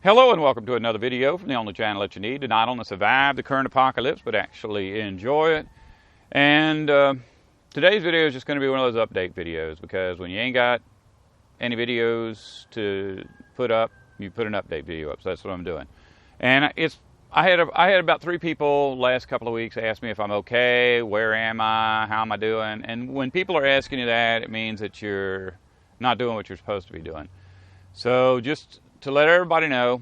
Hello and welcome to another video from the only channel that you need to not only survive the current apocalypse, but actually enjoy it. And today's video is just going to be one of those update videos, because when you ain't got any videos to put up, you put an update video up. So that's what I'm doing. And I had about 3 people last couple of weeks ask me if I'm okay, where am I, how am I doing. And when people are asking you that, it means that you're not doing what you're supposed to be doing. So just to let everybody know,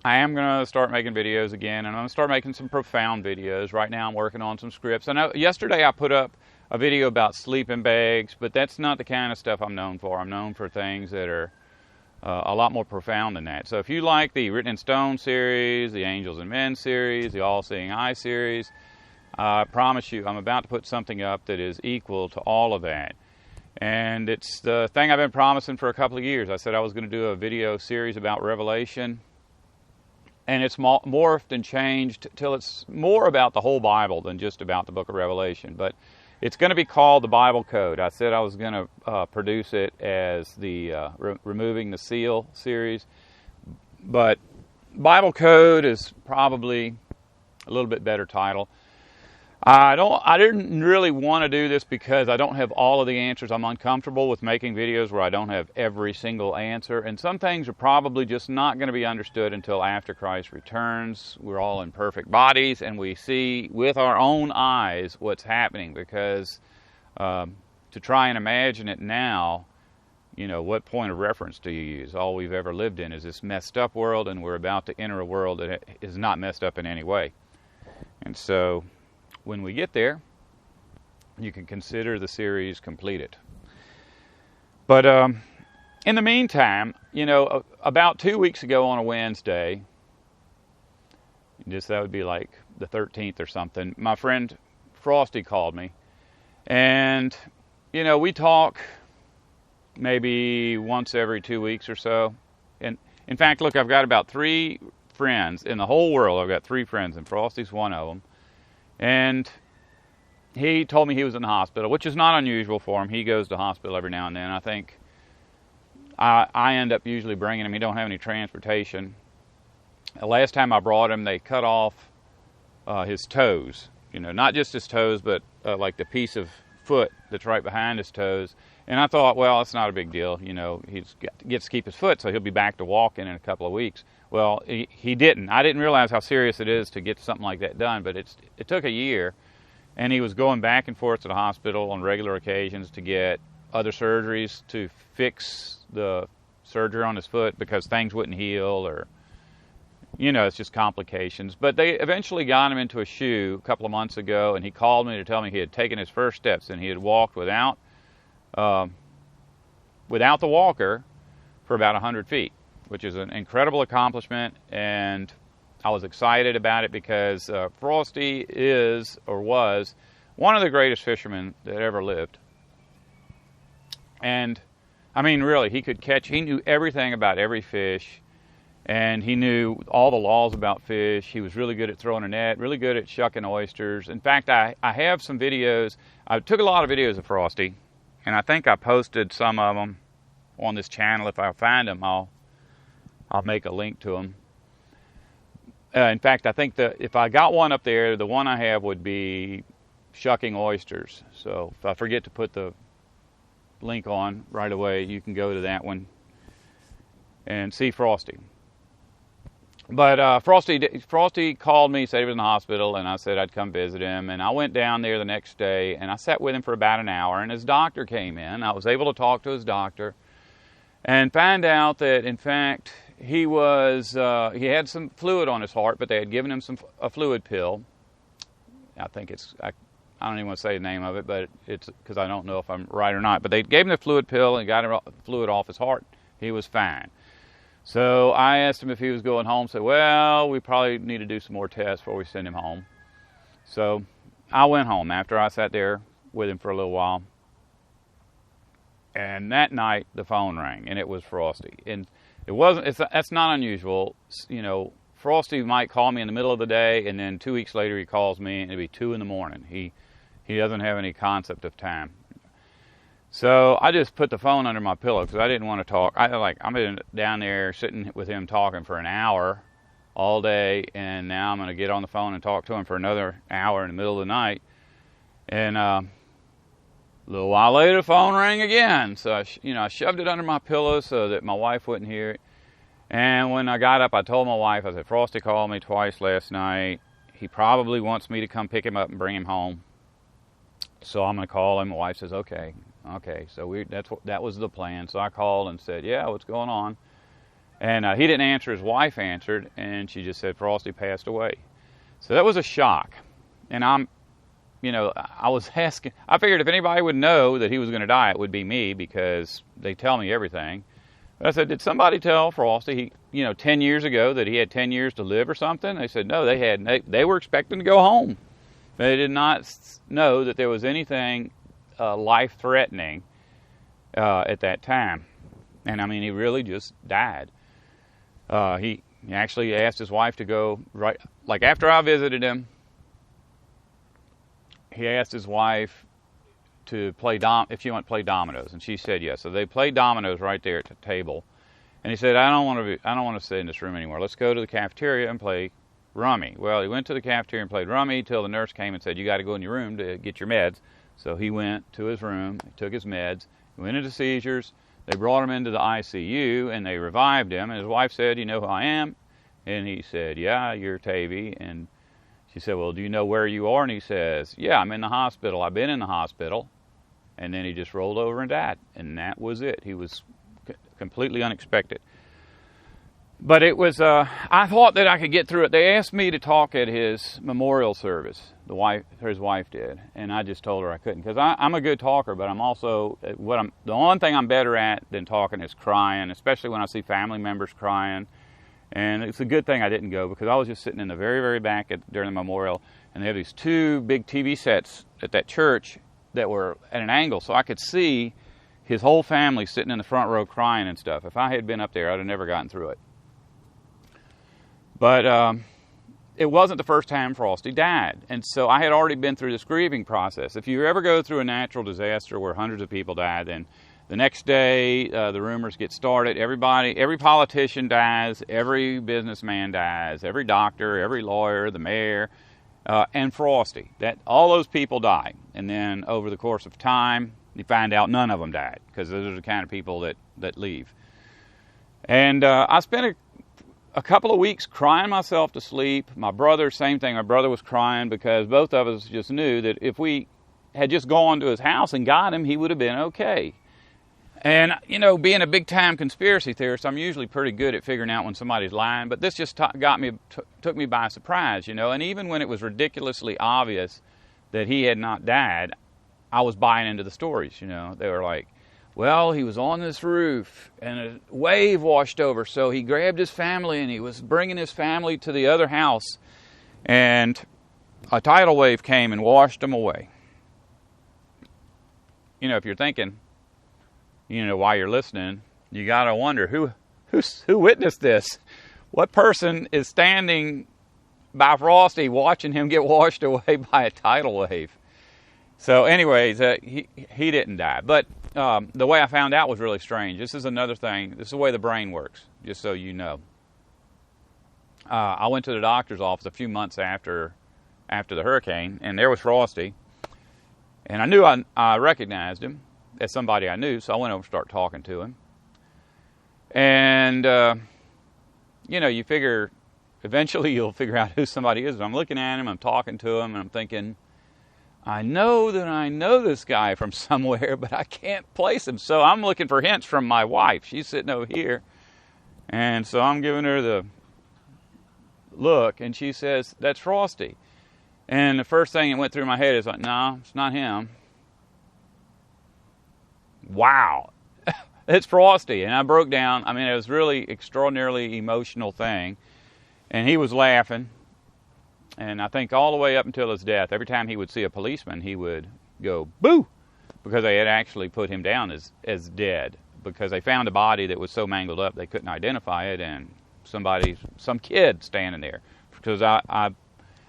I am going to start making videos again, and I'm going to start making some profound videos. Right now I'm working on some scripts. I know yesterday I put up a video about sleeping bags, but that's not the kind of stuff I'm known for. I'm known for things that are a lot more profound than that. So if you like the Written in Stone series, the Angels and Men series, the All-Seeing Eye series, I promise you I'm about to put something up that is equal to all of that. And it's the thing I've been promising for a couple of years. I said I was going to do a video series about Revelation, and it's morphed and changed till it's more about the whole Bible than just about the book of Revelation. But it's going to be called the Bible Code. I said I was going to produce it as the Removing the Seal series, but Bible Code is probably a little bit better title. I didn't really want to do this because I don't have all of the answers. I'm uncomfortable with making videos where I don't have every single answer. And some things are probably just not going to be understood until after Christ returns. We're all in perfect bodies and we see with our own eyes what's happening, because to try and imagine it now, you know, what point of reference do you use? All we've ever lived in is this messed up world, and we're about to enter a world that is not messed up in any way. And so when we get there, you can consider the series completed. But in the meantime, you know, about 2 weeks ago on a Wednesday, that would be like the 13th or something, my friend Frosty called me. And, you know, we talk maybe once every 2 weeks or so. And in fact, look, I've got about 3 friends in the whole world. I've got 3 friends, and Frosty's one of them. And he told me he was in the hospital, which is not unusual for him. He goes to hospital every now and then. I think I end up usually bringing him. He don't have any transportation. The last time I brought him, they cut off his toes. You know, not just his toes, but like the piece of foot that's right behind his toes. And I thought, well, it's not a big deal. You know, he gets to keep his foot, so he'll be back to walking in a couple of weeks. Well, he didn't. I didn't realize how serious it is to get something like that done, but it took a year, and he was going back and forth to the hospital on regular occasions to get other surgeries to fix the surgery on his foot because things wouldn't heal, or, you know, it's just complications. But they eventually got him into a shoe a couple of months ago, and he called me to tell me he had taken his first steps, and he had walked without the walker for about 100 feet. Which is an incredible accomplishment, and I was excited about it because Frosty is, or was, one of the greatest fishermen that ever lived. And, I mean, really, he knew everything about every fish, and he knew all the laws about fish. He was really good at throwing a net, really good at shucking oysters. In fact, I have some videos. I took a lot of videos of Frosty, and I think I posted some of them on this channel. If I find them, I'll make a link to them. In fact, I think that if I got one up there, the one I have would be shucking oysters. So if I forget to put the link on right away, you can go to that one and see Frosty. But Frosty called me, said he was in the hospital, and I said I'd come visit him. And I went down there the next day, and I sat with him for about an hour, and his doctor came in. I was able to talk to his doctor and find out that, in fact, he had some fluid on his heart, but they had given him a fluid pill. I think I don't even want to say the name of it, but it's because I don't know if I'm right or not. But they gave him the fluid pill and got him fluid off his heart. He was fine. So I asked him if he was going home. Said, well, we probably need to do some more tests before we send him home. So I went home after I sat there with him for a little while. And that night the phone rang, and it was Frosty. And that's not unusual. You know, Frosty might call me in the middle of the day, and then 2 weeks later he calls me, and it'll be 2 in the morning. He doesn't have any concept of time. So I just put the phone under my pillow because I didn't want to talk. I've been down there sitting with him talking for an hour all day, and now I'm going to get on the phone and talk to him for another hour in the middle of the night. And a little while later, the phone rang again. So I shoved it under my pillow so that my wife wouldn't hear it. And when I got up, I told my wife, I said, Frosty called me twice last night. He probably wants me to come pick him up and bring him home. So I'm going to call him. My wife says, okay. So that was the plan. So I called and said, yeah, what's going on? And he didn't answer. His wife answered, and she just said, Frosty passed away. So that was a shock. And I was asking, I figured if anybody would know that he was going to die, it would be me, because they tell me everything. But I said, did somebody tell Frosty, 10 years ago that he had 10 years to live or something? They said, no, they were expecting to go home. They did not know that there was anything life-threatening at that time. And I mean, he really just died. He actually asked his wife to go, right, like after I visited him, he asked his wife to play if she wanted to play dominoes, and she said yes. So they played dominoes right there at the table. And he said, I don't want to sit in this room anymore. Let's go to the cafeteria and play rummy. Well, he went to the cafeteria and played rummy till the nurse came and said, you got to go in your room to get your meds. So he went to his room, took his meds, went into seizures. They brought him into the ICU, and they revived him. And his wife said, you know who I am? And he said, yeah, you're Tavy. And she said, well, do you know where you are? And he says, yeah, I'm in the hospital. I've been in the hospital. And then he just rolled over and died. And that was it. He was completely unexpected. But it was, I thought that I could get through it. They asked me to talk at his memorial service. His wife did. And I just told her I couldn't. Because I'm a good talker, but I'm also, the only thing I'm better at than talking is crying, especially when I see family members crying. And it's a good thing I didn't go, because I was just sitting in the very, very back during the memorial. And they have these two big TV sets at that church that were at an angle, so I could see his whole family sitting in the front row crying and stuff. If I had been up there, I'd have never gotten through it. But it wasn't the first time Frosty died, and so I had already been through this grieving process. If you ever go through a natural disaster where hundreds of people die, then the next day the rumors get started. Every politician dies, every businessman dies, every doctor, every lawyer, the mayor, and Frosty. All those people die. And then over the course of time, you find out none of them died, because those are the kind of people that leave. And I spent a couple of weeks crying myself to sleep. My brother, same thing. My brother was crying because both of us just knew that if we had just gone to his house and got him, he would have been okay. And, being a big-time conspiracy theorist, I'm usually pretty good at figuring out when somebody's lying, but this just took me by surprise, And even when it was ridiculously obvious that he had not died, I was buying into the stories, They were like, well, he was on this roof, and a wave washed over, so he grabbed his family, and he was bringing his family to the other house, and a tidal wave came and washed them away. If you're thinking, while you're listening, you got to wonder, who witnessed this? What person is standing by Frosty watching him get washed away by a tidal wave? So anyways, he didn't die. But the way I found out was really strange. This is another thing. This is the way the brain works, just so you know. I went to the doctor's office a few months after the hurricane, and there was Frosty. And I knew I recognized him as somebody I knew, so I went over and started talking to him. And, you figure, eventually you'll figure out who somebody is. And I'm looking at him, I'm talking to him, and I'm thinking, I know that I know this guy from somewhere, but I can't place him. So I'm looking for hints from my wife. She's sitting over here. And so I'm giving her the look, and she says, that's Frosty. And the first thing that went through my head is like, no, it's not him. Wow, it's Frosty. And I broke down. I mean, it was really extraordinarily emotional thing. And he was laughing. And I think all the way up until his death, every time he would see a policeman, he would go, boo, because they had actually put him down as dead, because they found a body that was so mangled up they couldn't identify it, and some kid standing there. Because I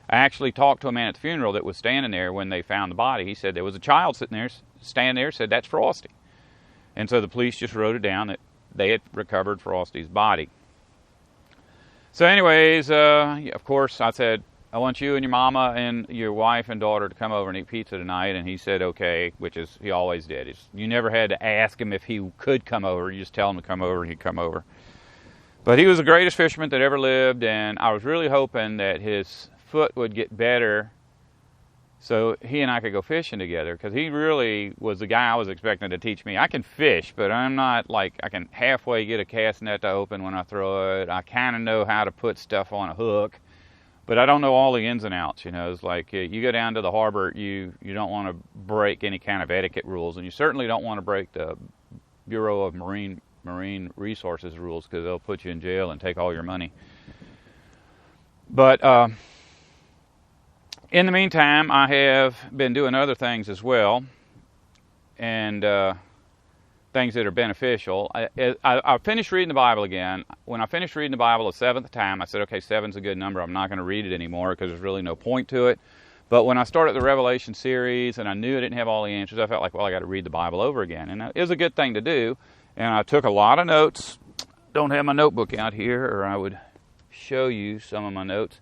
actually talked to a man at the funeral that was standing there when they found the body. He said there was a child standing there, said, that's Frosty. And so the police just wrote it down that they had recovered Frosty's body. So anyways, of course, I said, I want you and your mama and your wife and daughter to come over and eat pizza tonight. And he said, okay, which is, he always did. You never had to ask him if he could come over. You just tell him to come over and he'd come over. But he was the greatest fisherman that ever lived, and I was really hoping that his foot would get better so he and I could go fishing together, because he really was the guy I was expecting to teach me. I can fish, but I'm not like, I can halfway get a cast net to open when I throw it. I kind of know how to put stuff on a hook, but I don't know all the ins and outs. You know, it's like you go down to the harbor, you don't want to break any kind of etiquette rules, and you certainly don't want to break the Bureau of Marine Resources rules, because they'll put you in jail and take all your money. But in the meantime, I have been doing other things as well, and things that are beneficial. I finished reading the Bible again. When I finished reading the Bible the 7th time, I said, okay, 7's a good number. I'm not going to read it anymore because there's really no point to it. But when I started the Revelation series and I knew I didn't have all the answers, I felt like, well, I got to read the Bible over again. And it was a good thing to do. And I took a lot of notes. Don't have my notebook out here, or I would show you some of my notes.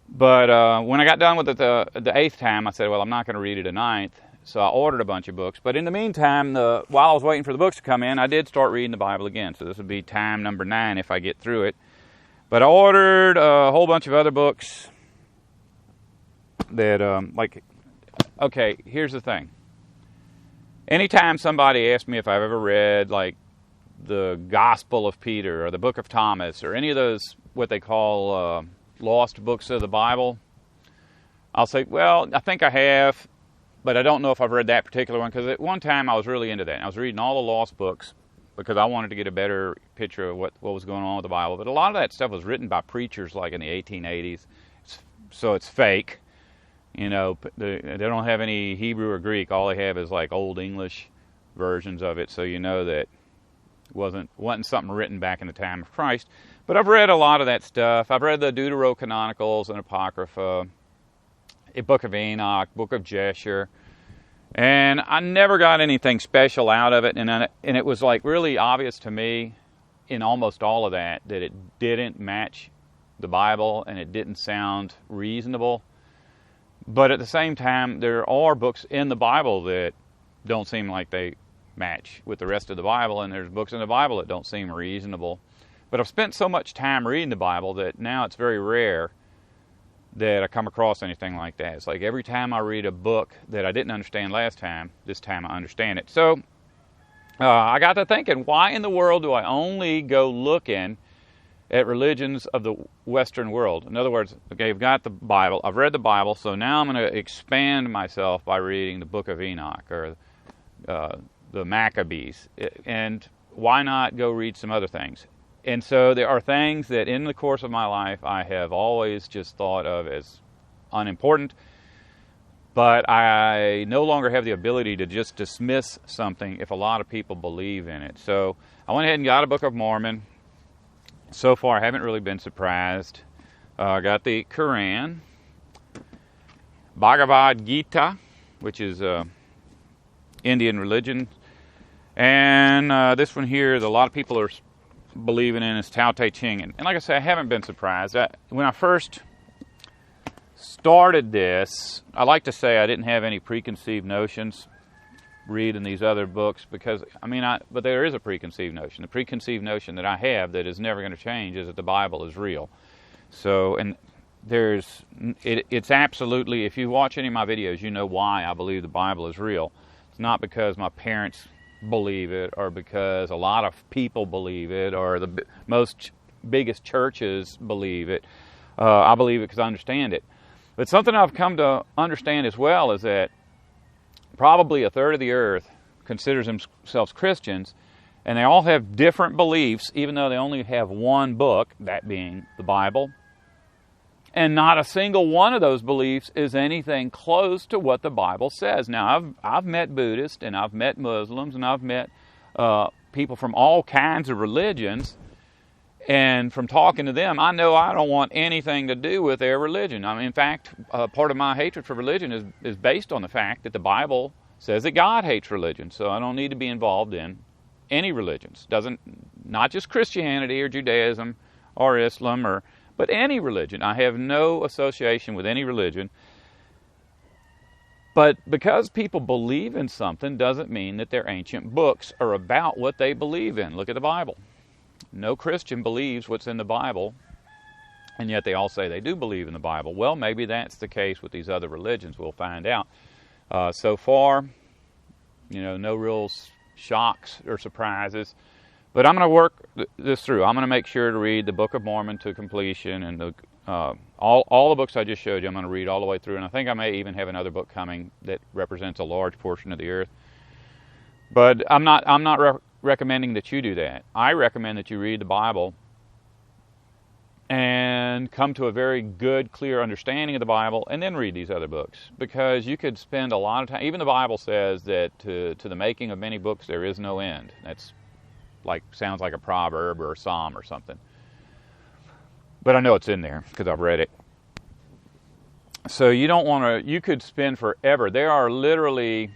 But when I got done with it the 8th time, I said, well, I'm not going to read it a 9th. So I ordered a bunch of books. But in the meantime, while I was waiting for the books to come in, I did start reading the Bible again. So this would be time number 9 if I get through it. But I ordered a whole bunch of other books that, okay, here's the thing. Anytime somebody asks me if I've ever read, like, the Gospel of Peter or the Book of Thomas or any of those, what they call lost books of the Bible, I'll say, well, I think I have, but I don't know if I've read that particular one, because at one time I was really into that. And I was reading all the lost books because I wanted to get a better picture of what was going on with the Bible. But a lot of that stuff was written by preachers like in the 1880s, so it's fake. You know, they don't have any Hebrew or Greek. All they have is like Old English versions of it, so you know that it wasn't something written back in the time of Christ. But I've read a lot of that stuff. I've read the Deuterocanonicals and Apocrypha, a Book of Enoch, Book of Jasher, and I never got anything special out of it. And it was like really obvious to me in almost all of that it didn't match the Bible and it didn't sound reasonable. But at the same time, there are books in the Bible that don't seem like they match with the rest of the Bible, and there's books in the Bible that don't seem reasonable. But I've spent so much time reading the Bible that now it's very rare that I come across anything like that. It's like every time I read a book that I didn't understand last time, this time I understand it. So I got to thinking, why in the world do I only go looking at religions of the Western world? In other words, okay, I've got the Bible, I've read the Bible, so now I'm going to expand myself by reading the Book of Enoch or the Maccabees. And why not go read some other things? And so there are things that in the course of my life I have always just thought of as unimportant, but I no longer have the ability to just dismiss something if a lot of people believe in it. So I went ahead and got a Book of Mormon. So far I haven't really been surprised. I got the Quran, Bhagavad Gita, which is Indian religion, and this one here that a lot of people are believing in is Tao Te Ching. And like I say, I haven't been surprised. When I first started this, I like to say I didn't have any preconceived notions reading these other books, because but there is a preconceived notion. The preconceived notion that I have that is never going to change is that the Bible is real. So, and it's absolutely, if you watch any of my videos, you know why I believe the Bible is real. It's not because my parents believe it, or because a lot of people believe it, or the biggest churches believe it. I believe it because I understand it. But something I've come to understand as well is that probably a third of the earth considers themselves Christians, and they all have different beliefs, even though they only have one book, that being the Bible. And not a single one of those beliefs is anything close to what the Bible says. Now, I've met Buddhists, and I've met Muslims, and I've met people from all kinds of religions. And from talking to them, I know I don't want anything to do with their religion. In fact, part of my hatred for religion is based on the fact that the Bible says that God hates religion, so I don't need to be involved in any religions. Not just Christianity or Judaism or Islam, but any religion. I have no association with any religion. But because people believe in something doesn't mean that their ancient books are about what they believe in. Look at the Bible. No Christian believes what's in the Bible, and yet they all say they do believe in the Bible. Well, maybe that's the case with these other religions. We'll find out. So far, no real shocks or surprises. But I'm going to work this through. I'm going to make sure to read the Book of Mormon to completion, and all the books I just showed you, I'm going to read all the way through. And I think I may even have another book coming that represents a large portion of the earth. But I'm not recommending that you do that. I recommend that you read the Bible and come to a very good, clear understanding of the Bible, and then read these other books. Because you could spend a lot of time. Even the Bible says that to the making of many books there is no end. That's sounds like a proverb or a psalm or something. But I know it's in there because I've read it. So you don't want to. You could spend forever. There literally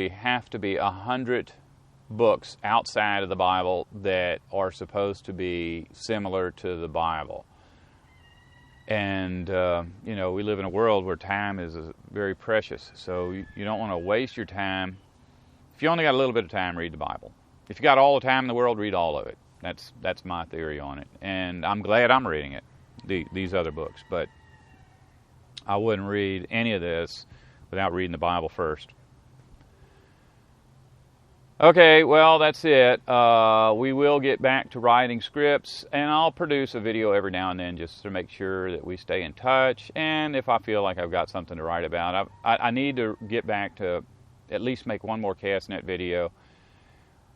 have to be 100 books outside of the Bible that are supposed to be similar to the Bible. And, we live in a world where time is very precious. So you don't want to waste your time. If you only got a little bit of time, read the Bible. If you got all the time in the world, read all of it. That's my theory on it. And I'm glad I'm reading it, these other books. But I wouldn't read any of this without reading the Bible first. Okay, well, that's it. We will get back to writing scripts, and I'll produce a video every now and then just to make sure that we stay in touch. And if I feel like I've got something to write about, I need to get back to at least make one more CastNet video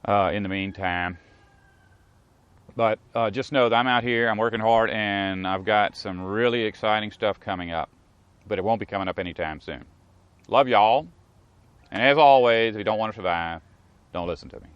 in the meantime. But just know that I'm out here, I'm working hard, and I've got some really exciting stuff coming up. But it won't be coming up anytime soon. Love y'all. And as always, if you don't want to survive, don't listen to me.